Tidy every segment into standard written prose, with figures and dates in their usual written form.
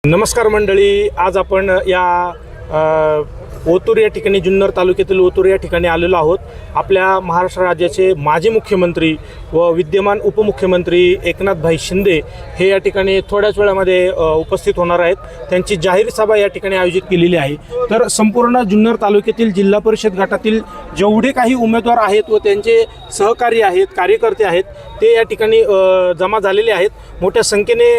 नमस्कार मंडळी, आज आपण ओतूर या ठिकाणी जुन्नर तालुक्यातील ओतूर या ठिकाणी आलेलो आहोत. आपल्या महाराष्ट्र राज्याचे माजी मुख्यमंत्री व विद्यमान उपमुख्यमंत्री एकनाथभाई शिंदे हे या ठिकाणी थोड्याच वेळामध्ये उपस्थित होणार आहेत. त्यांची जाहीर सभा या ठिकाणी आयोजित केलेली आहे. तर संपूर्ण जुन्नर तालुक्यातील जिल्हा परिषद गटातील जेवढे काही उमेदवार आहेत व त्यांचे सहकारी आहेत, कार्यकर्ते आहेत, ते या ठिकाणी जमा झालेले आहेत. मोठ्या संख्येने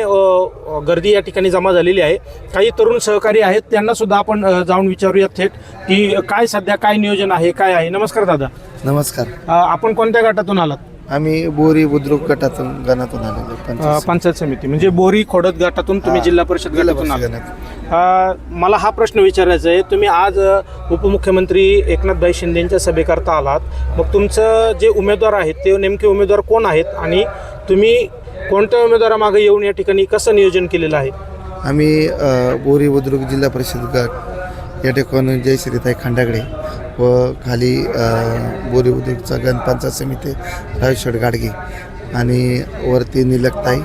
गर्दी या ठिकाणी जमा झालेली आहे. काही तरुण सहकारी आहेत, त्यांना सुद्धा आपण जाऊन विचारूया थेट की काय सध्या काय नियोजन आहे, काय आहे. नमस्कार दादा. नमस्कार. आपण कोणत्या गटातून आलात? आम्ही बोरी बुद्रुक गणातून आलेलो. पंचायत समिती म्हणजे बोरी खोडद गटातून तुम्ही जिल्हा परिषद गटातून आलात. मला हा प्रश्न विचारायचा आहे, तुम्ही आज उपमुख्यमंत्री एकनाथभाई शिंदेंच्या सभेकरता आलात. मग तुमचं जे उमेदवार आहेत ते नेमके उमेदवार कोण आहेत आणि तुम्ही कोणत्या उमेदवारामागे येऊन या ठिकाणी कसं नियोजन केलेलं आहे? आम्ही बोरी बुद्रुक जिल्हा परिषद गट या ठिकाणी जयश्रीताई खंडागडे व खाली बोरी बुद्रुकचा पंचायत समिती राजेश्वर गाडगे आणि वरती निलकताई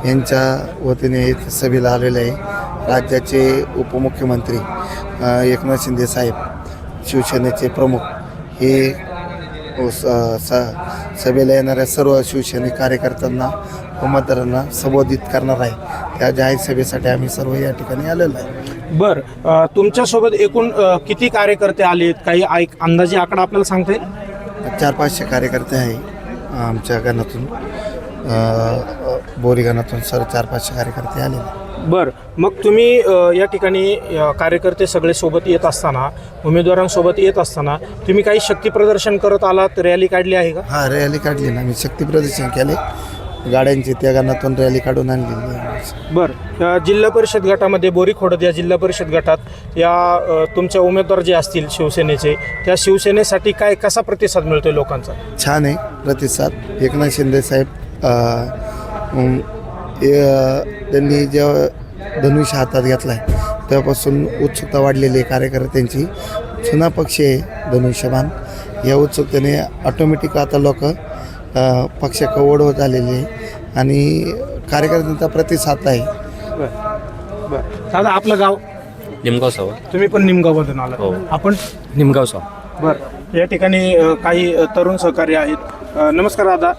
यांच्या वतीने सभेला आलेले आहे. राज्याचे उपमुख्यमंत्री एकनाथ शिंदे साहेब, शिवसेनेचे प्रमुख, हे सभेला येणाऱ्या सर्व शिवसैनिक कार्यकर्त्यांना व मतदारांना संबोधित करणार आहे. त्या जाहीर सभेसाठी आम्ही सर्व या ठिकाणी आलेलो आहे. बरं, तुमच्यासोबत एकूण किती कार्यकर्ते आलेत? काही अंदाजे आकडा आपल्याला सांगता येईल? 400-500 कार्यकर्ते आहे आमच्या गणातून. बोरी गणातून 400-500 कार्यकर्ते आलेले. बरं, मग तुम्ही या ठिकाणी कार्यकर्ते सगळे सोबत येत असताना, उमेदवारांसोबत येत असताना तुम्ही काही शक्ती प्रदर्शन करत आलात, रॅली काढली आहे का? हां, रॅली काढली ना. आम्ही शक्ती प्रदर्शन केले गाड्यांची, त्या गणातून रॅली काढून आणलेली आहे. बरं, जिल्हा परिषद गटामध्ये बोरी खोडद या जिल्हा परिषद गटात या तुमचे उमेदवार जे असतील शिवसेनेचे, त्या शिवसेनेसाठी कसा प्रतिसाद मिळतोय लोकांचा? छान आहे प्रतिसाद. एकनाथ शिंदे साहेब त्यांनी जेव्हा धनुष्य हातात घेतला आहे तेव्हापासून उत्सुकता वाढलेली आहे कार्यकर्त्यांची. जुना पक्ष आहे धनुष्यबाण. या उत्सुकतेने ऑटोमॅटिक आता लोक पक्षाकडे ओढवत आलेले आहे आणि कार्यकर्त्यांचा प्रतिसाद आहे. बरं, दादा आपलं गाव? निमगाव सावा. तुम्ही पण निमगावमधून आला? हो. आपण निमगाव सावा. बरं, या ठिकाणी काही तरुण सहकारी आहेत. नमस्कार दादा,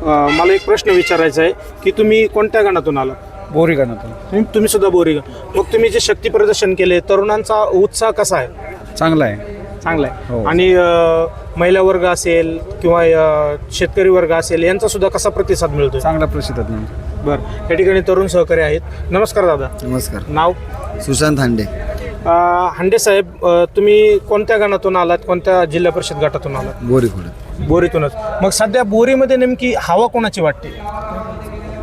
मला एक प्रश्न विचारायचा आहे की तुम्ही कोणत्या गणातून आला? बोरी गणातून. तुम्ही सुद्धा बोरी गण. मग तुम्ही जे शक्ती प्रदर्शन केले, तरुणांचा उत्साह कसा आहे? चांगला आहे. चांगला आहे. हो. आणि महिला वर्ग असेल किंवा शेतकरी वर्ग असेल, यांचा सुद्धा कसा प्रतिसाद मिळतो? चांगला प्रतिसाद नाही. बरं, या ठिकाणी तरुण सहकारी आहेत. नमस्कार दादा. नमस्कार. नाव? सुशांत हांडे. हांडे साहेब, तुम्ही कोणत्या गणातून आलात, कोणत्या जिल्हा परिषद गटातून आलात? बोरी खोडद. बोरीतूनच. मग सध्या बोरीमध्ये नेमकी हवा कोणाची वाटते?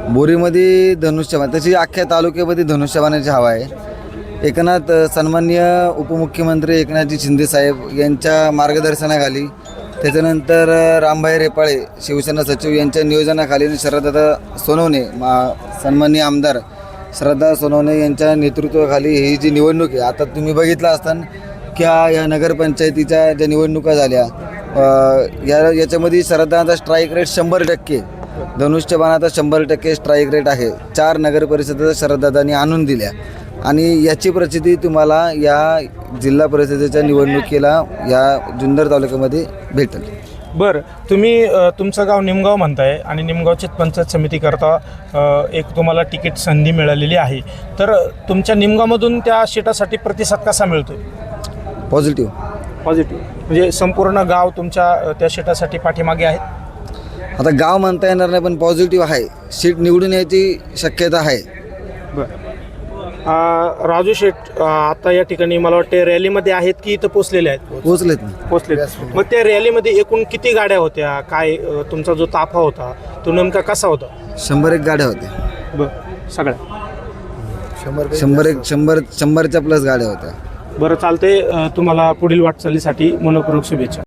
बोरीमध्ये धनुष्यबाण, तशी अख्ख्या तालुक्यामध्ये धनुष्यबाणाची हवा आहे. सन्माननीय उपमुख्यमंत्री एकनाथजी शिंदे साहेब यांच्या मार्गदर्शनाखाली, त्याच्यानंतर रामभाई रेपाळे शिवसेना सचिव यांच्या नियोजनाखाली, श्रद्धा सोनवणे सन्माननीय आमदार श्रद्धा सोनवणे यांच्या नेतृत्वाखाली ही जी निवडणूक आहे, आता तुम्ही बघितलं असताना की या नगरपंचायतीच्या ज्या निवडणुका झाल्या याच्यामध्ये श्रद्धांचा स्ट्राईक रेट 100%, धनुष्यबाणाचा 100% स्ट्राईक रेट आहे. 4 नगरपरिषदा श्रद्धांनी आणून दिल्या आणि याची प्रचिती तुम्हाला या जिल्हा परिषदेच्या निवडणुकीला या जुन्नर तालुक्यामध्ये भेटेल. बरं, तुम्ही तुमचं गाव निमगाव म्हणताय आणि निमगावच्या पंचायत समितीकरता एक तुम्हाला तिकीट संधी मिळालेली आहे. तर तुमच्या निमगावमधून त्या सीटासाठी प्रतिसाद कसा मिळतो? पॉझिटिव्ह. म्हणजे संपूर्ण गाव तुमच्या त्या सीटासाठी पाठीमागे आहेत? आता गाव म्हणता येणार नाही, पण पॉझिटिव्ह आहे. सीट निवडून यायची शक्यता आहे. बरं, राजू शेठ आता या ठिकाणी मला वाटते रॅलीमध्ये आहेत की इथं पोचलेले आहेत? पोचलेत ना. पोचलेत. मग त्या रॅलीमध्ये एकूण किती गाड्या होत्या? काय तुमचा जो ताफा होता तो नेमका कसा होता? 101 गाड्या होत्या. बरं, सगळ्या 100च्या प्लस गाड्या होत्या. बरं, चालते. तुम्हाला पुढील वाटचालीसाठी मनपूर्वक शुभेच्छा.